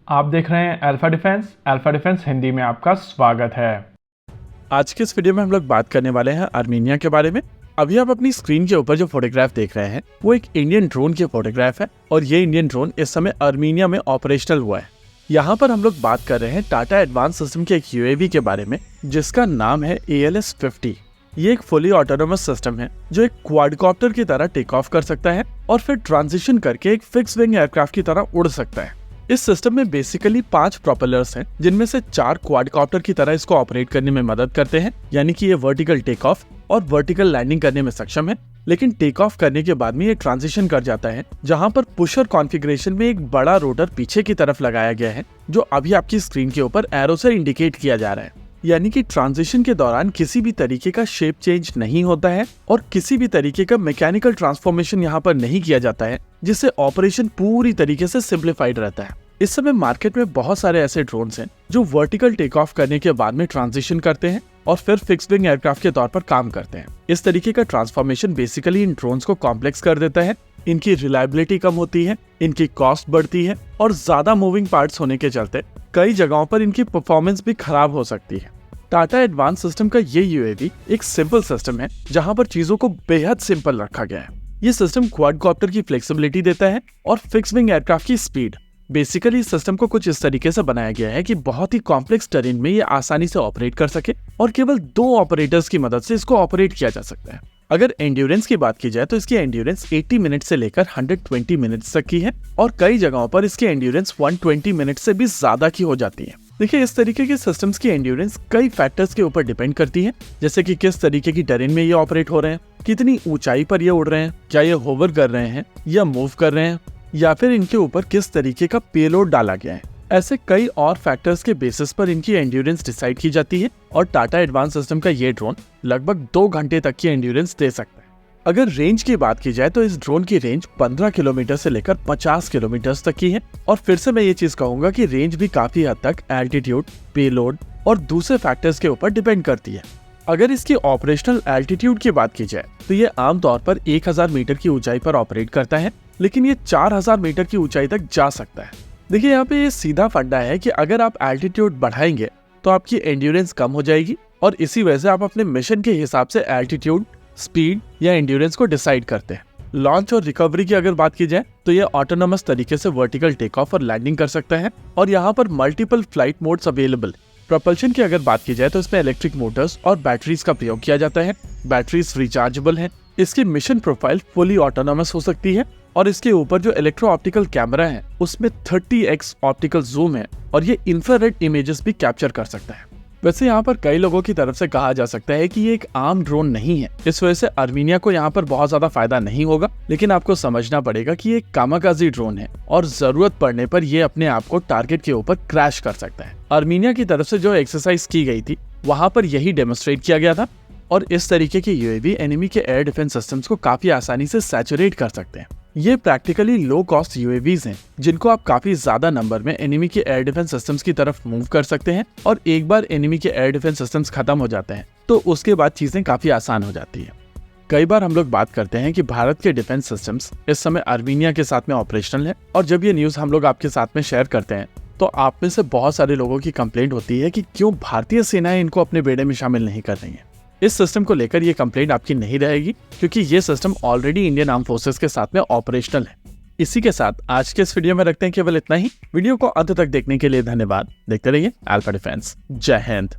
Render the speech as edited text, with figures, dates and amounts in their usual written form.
आप देख रहे हैं अल्फा डिफेंस हिंदी में आपका स्वागत है। आज के इस वीडियो में हम लोग बात करने वाले हैं आर्मीनिया के बारे में। अभी आप अपनी स्क्रीन के ऊपर जो फोटोग्राफ देख रहे हैं वो एक इंडियन ड्रोन की फोटोग्राफ है और ये इंडियन ड्रोन इस समय आर्मीनिया में ऑपरेशनल हुआ है। यहाँ पर हम लोग बात कर रहे हैं टाटा एडवांस सिस्टम के एक यूएवी के बारे में जिसका नाम है ALS-50। ये एक फुली ऑटोनोमस सिस्टम है जो एक क्वाडकॉप्टर की तरह टेक ऑफ कर सकता है और फिर ट्रांजिशन करके एक फिक्स विंग एयरक्राफ्ट की तरह उड़ सकता है। इस सिस्टम में बेसिकली 5 प्रोपेलर्स हैं जिनमें से 4 क्वाडकॉप्टर की तरह इसको ऑपरेट करने में मदद करते हैं, यानी कि ये वर्टिकल टेक ऑफ और वर्टिकल लैंडिंग करने में सक्षम है। लेकिन टेक ऑफ करने के बाद में ये ट्रांजिशन कर जाता है जहां पर पुशर कॉन्फ़िगरेशन में एक बड़ा रोटर पीछे की तरफ लगाया गया है जो अभी आपकी स्क्रीन के ऊपर एरो से इंडिकेट किया जा रहा है। यानी कि ट्रांजिशन के दौरान किसी भी तरीके का शेप चेंज नहीं होता है और किसी भी तरीके का मैकेनिकल ट्रांसफॉर्मेशन यहाँ पर नहीं किया जाता है, जिससे ऑपरेशन पूरी तरीके से सिंप्लीफाइड रहता है। इस समय मार्केट में बहुत सारे ऐसे ड्रोन्स हैं जो वर्टिकल टेक ऑफ करने के बाद में ट्रांजिशन करते हैं और फिर फिक्स विंग एयरक्राफ्ट के तौर पर काम करते हैं। इस तरीके का ट्रांसफॉर्मेशन बेसिकली इन ड्रोन्स को कॉम्प्लेक्स कर देता है, इनकी रिलायबिलिटी कम होती है, इनकी कॉस्ट बढ़ती है और ज्यादा मूविंग पार्ट्स होने के चलते कई जगहों पर इनकी परफॉर्मेंस भी खराब हो सकती है। टाटा एडवांस सिस्टम का ये यूएवी एक सिंपल सिस्टम है जहां पर चीजों को बेहद सिंपल रखा गया है। ये सिस्टम क्वाडकॉप्टर की फ्लेक्सिबिलिटी देता है और फिक्स विंग एयरक्राफ्ट की स्पीड। बेसिकली इस सिस्टम को कुछ इस तरीके से बनाया गया है कि बहुत ही कॉम्प्लेक्स टेरेन में ये आसानी से ऑपरेट कर सके और केवल 2 ऑपरेटर्स की मदद से इसको ऑपरेट किया जा सकता है। अगर एंड्योरेंस की बात की जाए तो इसकी एंड्योरेंस 80 मिनट से लेकर 120 मिनट्स तक की है और कई जगहों पर इसकी एंड्योरेंस 120 मिनट से भी ज्यादा की हो जाती है। देखिए, इस तरीके के सिस्टम्स की एंड्योरेंस कई फैक्टर्स के ऊपर डिपेंड करती है, जैसे कि किस तरीके की टेरेन में ये ऑपरेट हो रहे हैं, कितनी ऊंचाई पर ये उड़ रहे हैं, क्या ये होवर कर रहे हैं या मूव कर रहे हैं, या फिर इनके ऊपर किस तरीके का पेलोड डाला गया है। ऐसे कई और फैक्टर्स के बेसिस पर इनकी एंड्योरेंस डिसाइड की जाती है और टाटा एडवांस सिस्टम का ये ड्रोन लगभग 2 घंटे तक की एंड्योरेंस दे सकता है। अगर रेंज की बात की जाए तो इस ड्रोन की रेंज 15 किलोमीटर से लेकर 50 किलोमीटर तक की है और फिर से मैं ये चीज कहूंगा कि रेंज भी काफी हद तक एल्टीट्यूड, पेलोड और दूसरे फैक्टर्स के ऊपर डिपेंड करती है। अगर इसकी ऑपरेशनल एल्टीट्यूड की बात की जाए तो ये आमतौर पर 1000 मीटर की ऊंचाई पर ऑपरेट करता है, लेकिन ये 4000 मीटर की ऊंचाई तक जा सकता है। देखिए, यहाँ पे ये सीधा फंडा है कि अगर आप एल्टीट्यूड बढ़ाएंगे तो आपकी एंड्योरेंस कम हो जाएगी और इसी वजह से आप अपने मिशन के हिसाब से एल्टीट्यूड, स्पीड या एंड्योरेंस को डिसाइड करते हैं। लॉन्च और रिकवरी की अगर बात की जाए तो ये ऑटोनोमस तरीके से वर्टिकल टेक ऑफ और लैंडिंग कर सकता है और यहाँ पर multiple flight modes available. Propulsion की अगर बात की जाए तो इसमें इलेक्ट्रिक मोटर्स और बैटरीज का प्रयोग किया जाता है। बैटरीज रिचार्जेबल हैं। इसकी मिशन प्रोफाइल फुली ऑटोनोमस हो सकती है और इसके ऊपर जो इलेक्ट्रो ऑप्टिकल कैमरा है उसमें 30x ऑप्टिकल जूम है और ये इंफ्रारेड इमेजेस भी कैप्चर कर सकता है। वैसे यहाँ पर कई लोगों की तरफ से कहा जा सकता है कि ये एक आम ड्रोन नहीं है, इस वजह से आर्मीनिया को यहाँ पर बहुत ज्यादा फायदा नहीं होगा, लेकिन आपको समझना पड़ेगा कि ये एक कामाकाजी ड्रोन है और जरूरत पड़ने पर ये अपने आप को टारगेट के ऊपर क्रैश कर सकता है। आर्मीनिया की तरफ से जो एक्सरसाइज की गई थी वहां पर यही डेमोन्स्ट्रेट किया गया था और इस तरीके के यूएवी एनिमी के एयर डिफेंस सिस्टम्स को काफी आसानी से सैचुरेट कर सकते हैं। ये प्रैक्टिकली लो कॉस्ट यूएवीज हैं जिनको आप काफी ज्यादा नंबर में एनिमी के एयर डिफेंस सिस्टम्स की तरफ मूव कर सकते हैं और एक बार एनिमी के एयर डिफेंस सिस्टम्स खत्म हो जाते हैं तो उसके बाद चीजें काफी आसान हो जाती है। कई बार हम लोग बात करते हैं कि भारत के डिफेंस सिस्टम्स इस समय आर्मीनिया के साथ में ऑपरेशनल है और जब ये न्यूज हम लोग आपके साथ में शेयर करते हैं तो आप में से बहुत सारे लोगों की कंप्लेंट होती है कि क्यों भारतीय सेनाएं इनको अपने बेड़े में शामिल नहीं कर रही है। इस सिस्टम को लेकर ये कंप्लेंट आपकी नहीं रहेगी क्योंकि ये system already Indian arm forces के साथ में ऑपरेशनल है। इसी के साथ आज के इस वीडियो में रखते हैं केवल इतना ही। वीडियो को अंत तक देखने के लिए धन्यवाद। देखते रहिए अल्फा डिफेंस। जय हिंद।